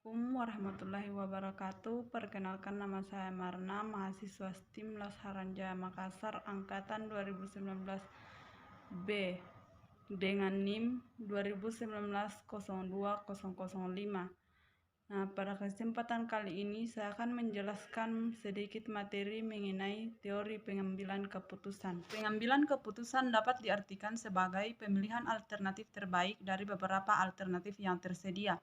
Assalamualaikum warahmatullahi wabarakatuh. Perkenalkan, nama saya Marna, mahasiswa STIM Lasharanjaya Makassar angkatan 2019 B dengan NIM 2019-02005. Nah, pada kesempatan kali ini saya akan menjelaskan sedikit materi mengenai teori pengambilan keputusan. Pengambilan keputusan dapat diartikan sebagai pemilihan alternatif terbaik dari beberapa alternatif yang tersedia.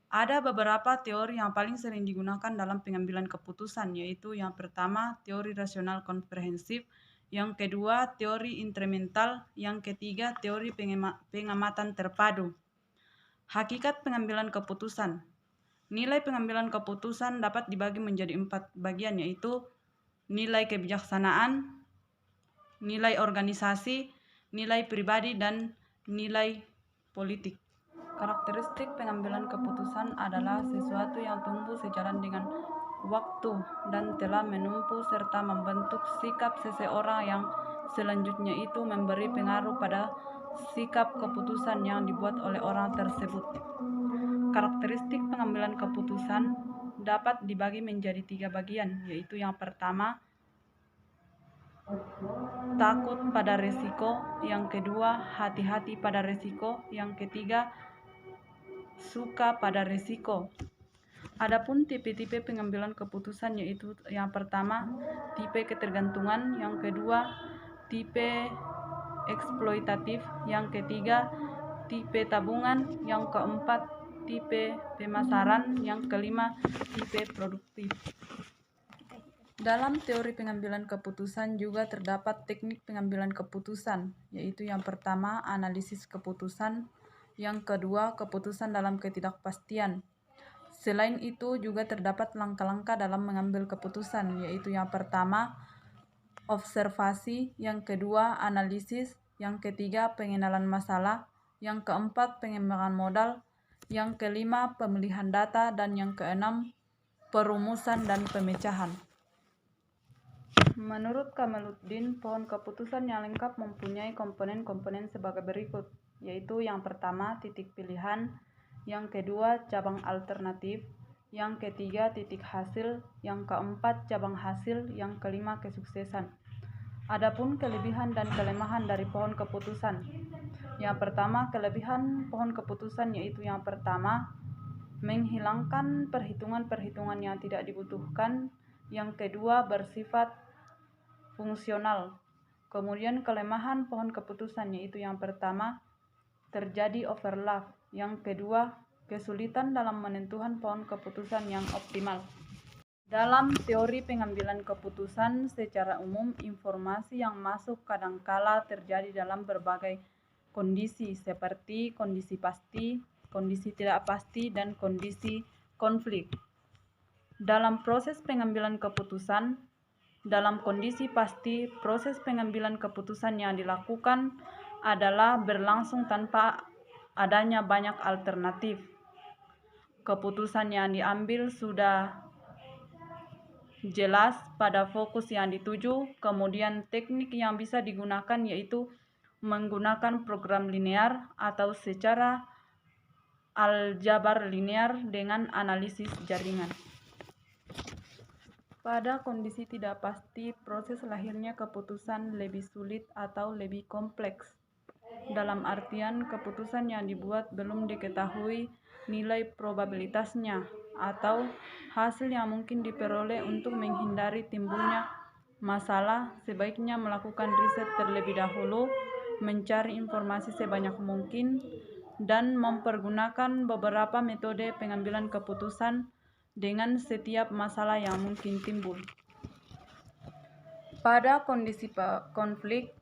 Ada beberapa teori yang paling sering digunakan dalam pengambilan keputusan, yaitu yang pertama, teori rasional komprehensif, yang kedua, teori instrumental, yang ketiga, teori pengamatan terpadu. Hakikat pengambilan keputusan. Nilai pengambilan keputusan dapat dibagi menjadi 4 bagian, yaitu nilai kebijaksanaan, nilai organisasi, nilai pribadi, dan nilai politik. Karakteristik pengambilan keputusan adalah sesuatu yang tumbuh sejalan dengan waktu dan telah menumpu serta membentuk sikap seseorang yang selanjutnya itu memberi pengaruh pada sikap keputusan yang dibuat oleh orang tersebut. Karakteristik pengambilan keputusan dapat dibagi menjadi 3 bagian, yaitu yang pertama, takut pada resiko, yang kedua, hati-hati pada resiko, yang ketiga, suka pada resiko. Adapun tipe-tipe pengambilan keputusan yaitu yang pertama, tipe ketergantungan, yang kedua, tipe eksploitatif, yang ketiga, tipe tabungan, yang keempat, tipe pemasaran, yang kelima, tipe produktif. Dalam teori pengambilan keputusan juga terdapat teknik pengambilan keputusan, yaitu yang pertama, analisis keputusan, yang kedua, keputusan dalam ketidakpastian. Selain itu juga terdapat langkah-langkah dalam mengambil keputusan, yaitu yang pertama, observasi, yang kedua, analisis, yang ketiga, pengenalan masalah, yang keempat, pengembangan modal, yang kelima, pemilihan data, dan yang keenam, perumusan dan pemecahan. Menurut Kamaluddin, pohon keputusan yang lengkap mempunyai komponen-komponen sebagai berikut, yaitu yang pertama, titik pilihan, yang kedua, cabang alternatif, yang ketiga, titik hasil, yang keempat, cabang hasil, yang kelima, kesuksesan. Adapun kelebihan dan kelemahan dari pohon keputusan. Yang pertama, kelebihan pohon keputusan yaitu yang pertama, menghilangkan perhitungan-perhitungan yang tidak dibutuhkan. Yang kedua, bersifat fungsional. Kemudian kelemahan pohon keputusan yaitu yang pertama, terjadi overlap. Yang kedua, kesulitan dalam menentukan pohon keputusan yang optimal. Dalam teori pengambilan keputusan secara umum, informasi yang masuk kadangkala terjadi dalam berbagai kondisi seperti kondisi pasti, kondisi tidak pasti, dan kondisi konflik. Dalam proses pengambilan keputusan, dalam kondisi pasti, proses pengambilan keputusan yang dilakukan adalah berlangsung tanpa adanya banyak alternatif. Keputusan yang diambil sudah jelas pada fokus yang dituju. Kemudian teknik yang bisa digunakan yaitu menggunakan program linear atau secara aljabar linear dengan analisis jaringan. Pada kondisi tidak pasti, proses lahirnya keputusan lebih sulit atau lebih kompleks. Dalam artian, keputusan yang dibuat belum diketahui nilai probabilitasnya atau hasil yang mungkin diperoleh. Untuk menghindari timbulnya masalah, sebaiknya melakukan riset terlebih dahulu, mencari informasi sebanyak mungkin, dan mempergunakan beberapa metode pengambilan keputusan dengan setiap masalah yang mungkin timbul. Pada kondisi konflik,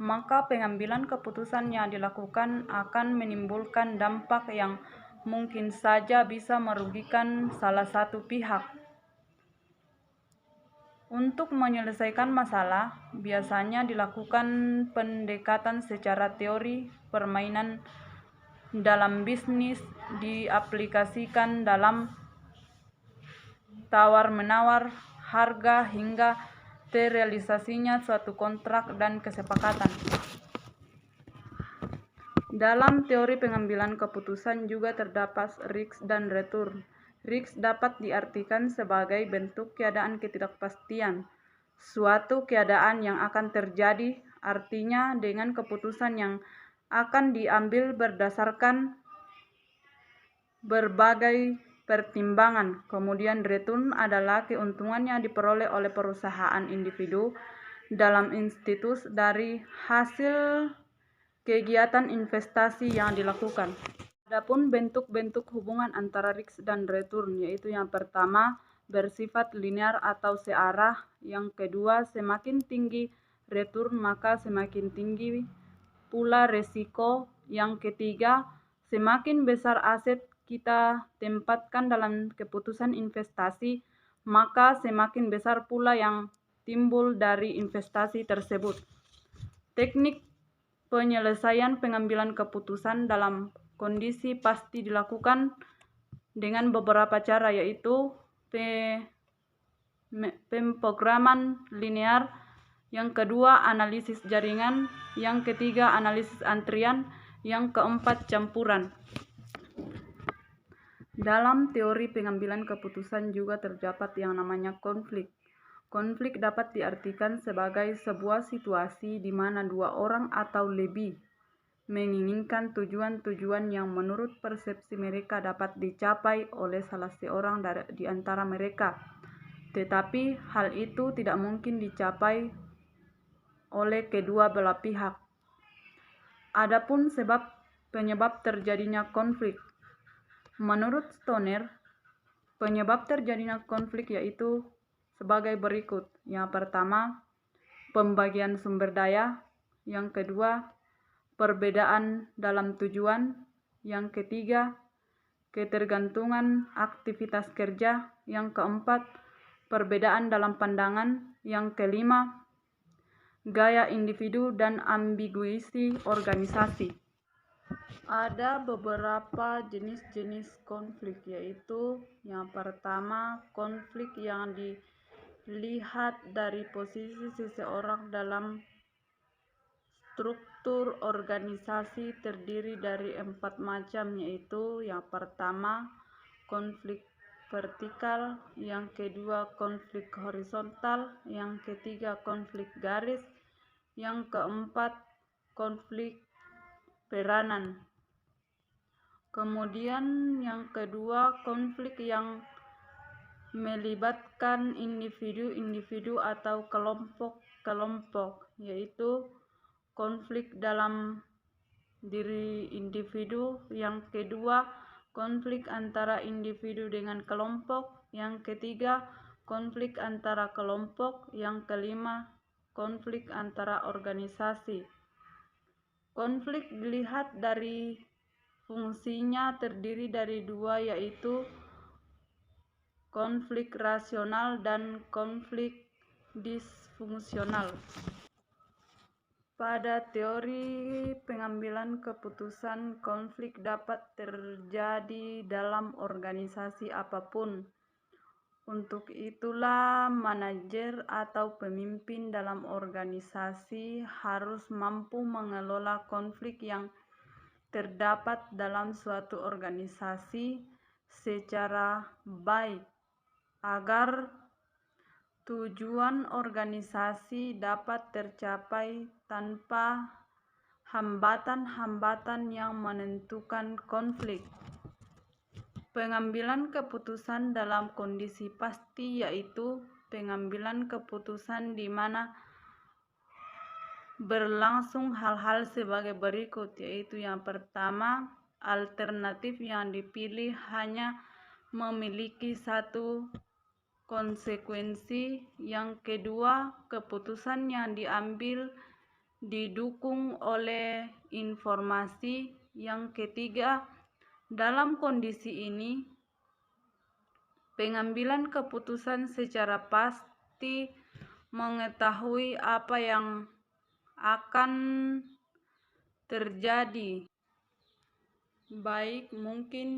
maka pengambilan keputusan yang dilakukan akan menimbulkan dampak yang mungkin saja bisa merugikan salah satu pihak. Untuk menyelesaikan masalah, biasanya dilakukan pendekatan secara teori permainan dalam bisnis, diaplikasikan dalam tawar-menawar harga hingga terrealisasinya suatu kontrak dan kesepakatan. Dalam teori pengambilan keputusan juga terdapat risk dan return, Risk dapat diartikan sebagai bentuk keadaan ketidakpastian, suatu keadaan yang akan terjadi, artinya dengan keputusan yang akan diambil berdasarkan berbagai pertimbangan. Kemudian return adalah keuntungan yang diperoleh oleh perusahaan individu dalam institusi dari hasil kegiatan investasi yang dilakukan. Adapun bentuk-bentuk hubungan antara risk dan return, yaitu yang pertama bersifat linear atau searah, yang kedua semakin tinggi return maka semakin tinggi pula resiko, yang ketiga semakin besar aset kita tempatkan dalam keputusan investasi maka semakin besar pula yang timbul dari investasi tersebut. Teknik penyelesaian pengambilan keputusan dalam kondisi pasti dilakukan dengan beberapa cara, yaitu pemrograman linear, yang kedua analisis jaringan, yang ketiga analisis antrian, yang keempat campuran. Dalam teori pengambilan keputusan juga terdapat yang namanya konflik. Konflik dapat diartikan sebagai sebuah situasi di mana dua orang atau lebih menginginkan tujuan-tujuan yang menurut persepsi mereka dapat dicapai oleh salah seorang di antara mereka, tetapi hal itu tidak mungkin dicapai oleh kedua belah pihak. Adapun penyebab terjadinya konflik. Menurut Stoner, penyebab terjadinya konflik yaitu sebagai berikut. Yang pertama, pembagian sumber daya. Yang kedua, perbedaan dalam tujuan. Yang ketiga, ketergantungan aktivitas kerja. Yang keempat, perbedaan dalam pandangan. Yang kelima, gaya individu dan ambiguisi organisasi. Ada beberapa jenis-jenis konflik, yaitu yang pertama konflik yang dilihat dari posisi seseorang dalam struktur organisasi terdiri dari 4 macam, yaitu yang pertama konflik vertikal, yang kedua konflik horizontal, yang ketiga konflik garis, yang keempat konflik peranan. Kemudian yang kedua konflik yang melibatkan individu-individu atau kelompok-kelompok, yaitu konflik dalam diri individu. Yang kedua konflik antara individu dengan kelompok, yang ketiga konflik antara kelompok, yang kelima konflik antara organisasi. Konflik dilihat dari fungsinya terdiri dari dua, yaitu konflik rasional dan konflik disfungsional. Pada teori pengambilan keputusan, konflik dapat terjadi dalam organisasi apapun. Untuk itulah manajer atau pemimpin dalam organisasi harus mampu mengelola konflik yang terdapat dalam suatu organisasi secara baik agar tujuan organisasi dapat tercapai tanpa hambatan-hambatan yang menentukan konflik. Pengambilan keputusan dalam kondisi pasti yaitu pengambilan keputusan di mana berlangsung hal-hal sebagai berikut, yaitu yang pertama, alternatif yang dipilih hanya memiliki satu konsekuensi. Yang kedua, keputusan yang diambil didukung oleh informasi. Yang ketiga, dalam kondisi ini pengambilan keputusan secara pasti mengetahui apa yang akan terjadi. Baik, mungkin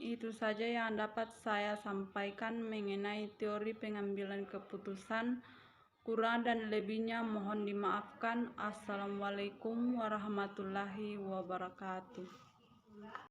itu saja yang dapat saya sampaikan mengenai teori pengambilan keputusan. Kurang dan lebihnya mohon dimaafkan. Assalamualaikum warahmatullahi wabarakatuh.